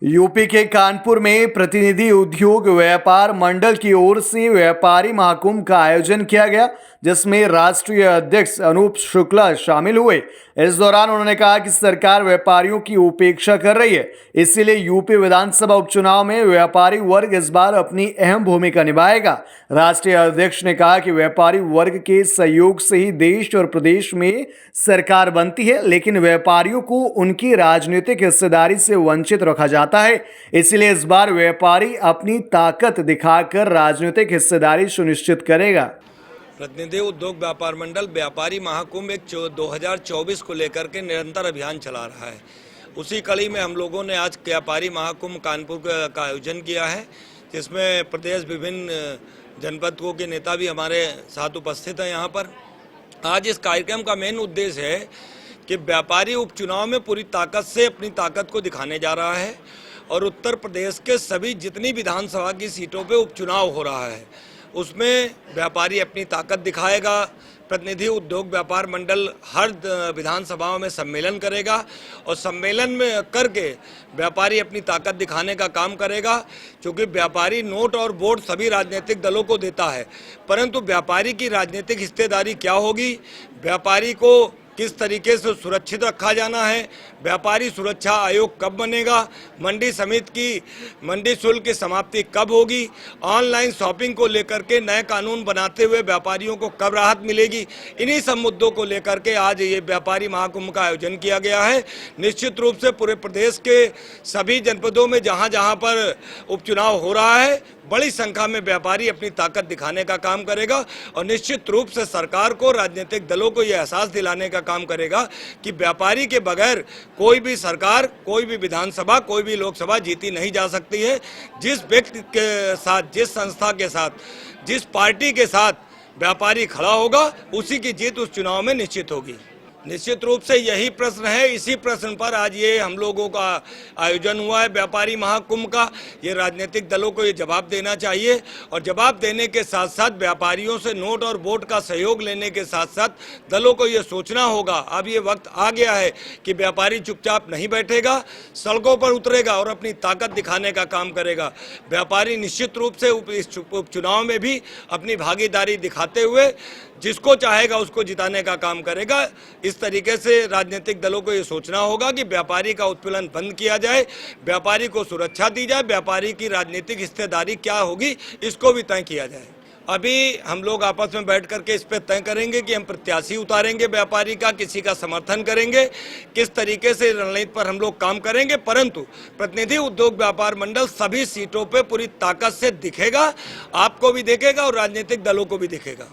UP के कानपुर में प्रतिनिधि उद्योग व्यापार मंडल की ओर से व्यापारी महाकुंभ का आयोजन किया गया, जिसमें राष्ट्रीय अध्यक्ष अनूप शुक्ला शामिल हुए। इस दौरान उन्होंने कहा कि सरकार व्यापारियों की उपेक्षा कर रही है, इसीलिए यूपी विधानसभा उपचुनाव में व्यापारी वर्ग इस बार अपनी अहम भूमिका निभाएगा। राष्ट्रीय अध्यक्ष ने कहा कि व्यापारी वर्ग के सहयोग से ही देश और प्रदेश में सरकार बनती है, लेकिन व्यापारियों को उनकी राजनीतिक हिस्सेदारी से वंचित रखा जाता है। इसलिए इस बार व्यापारी अपनी ताकत दिखाकर राजनीतिक हिस्सेदारी सुनिश्चित करेगा। प्रतिनिधि उद्योग व्यापार मंडल व्यापारी महाकुंभ 2024 को लेकर के निरंतर अभियान चला रहा है। उसी कड़ी में हम लोगों ने आज व्यापारी महाकुंभ कानपुर का आयोजन किया है, जिसमें प्रदेश विभिन्न जनपदों के नेता भी हमारे साथ उपस्थित हैं। यहाँ पर आज इस कार्यक्रम का मेन उद्देश्य है कि व्यापारी उपचुनाव में पूरी ताकत से अपनी ताकत को दिखाने जा रहा है और उत्तर प्रदेश के सभी जितनी विधानसभा की सीटों पे उपचुनाव हो रहा है उसमें व्यापारी अपनी ताकत दिखाएगा। प्रतिनिधि उद्योग व्यापार मंडल हर विधानसभाओं में सम्मेलन करेगा और सम्मेलन में करके व्यापारी अपनी ताकत दिखाने का काम करेगा। क्योंकि व्यापारी नोट और वोट सभी राजनीतिक दलों को देता है, परंतु व्यापारी की राजनीतिक हिस्सेदारी क्या होगी, व्यापारी को किस तरीके से सुरक्षित रखा जाना है, व्यापारी सुरक्षा आयोग कब बनेगा, मंडी समिति की मंडी शुल्क की समाप्ति कब होगी, ऑनलाइन शॉपिंग को लेकर के नए कानून बनाते हुए व्यापारियों को कब राहत मिलेगी, इन्हीं सब मुद्दों को लेकर के आज ये व्यापारी महाकुंभ का आयोजन किया गया है। निश्चित रूप से पूरे प्रदेश के सभी जनपदों में जहाँ जहाँ पर उपचुनाव हो रहा है बड़ी संख्या में व्यापारी अपनी ताकत दिखाने का काम करेगा और निश्चित रूप से सरकार को, राजनीतिक दलों को यह एहसास दिलाने का काम करेगा कि व्यापारी के बगैर कोई भी सरकार, कोई भी विधानसभा, कोई भी लोकसभा जीती नहीं जा सकती है। जिस व्यक्ति के साथ, जिस संस्था के साथ, जिस पार्टी के साथ व्यापारी खड़ा होगा उसी की जीत उस चुनाव में निश्चित होगी। निश्चित रूप से यही प्रश्न है, इसी प्रश्न पर आज ये हम लोगों का आयोजन हुआ है व्यापारी महाकुंभ का। ये राजनीतिक दलों को ये जवाब देना चाहिए और जवाब देने के साथ साथ व्यापारियों से नोट और वोट का सहयोग लेने के साथ साथ दलों को ये सोचना होगा। अब ये वक्त आ गया है कि व्यापारी चुपचाप नहीं बैठेगा, सड़कों पर उतरेगा और अपनी ताकत दिखाने का काम करेगा। व्यापारी निश्चित रूप से इस उपचुनाव में भी अपनी भागीदारी दिखाते हुए जिसको चाहेगा उसको जिताने का काम करेगा। इस तरीके से राजनीतिक दलों को ये सोचना होगा कि व्यापारी का उत्पीड़न बंद किया जाए, व्यापारी को सुरक्षा दी जाए, व्यापारी की राजनीतिक हिस्सेदारी क्या होगी इसको भी तय किया जाए। अभी हम लोग आपस में बैठ करके इस पर तय करेंगे कि हम प्रत्याशी उतारेंगे व्यापारी का, किसी का समर्थन करेंगे, किस तरीके से रणनीति पर हम लोग काम करेंगे। परंतु प्रतिनिधि उद्योग व्यापार मंडल सभी सीटों पे पूरी ताकत से दिखेगा, आपको भी दिखेगा और राजनीतिक दलों को भी दिखेगा।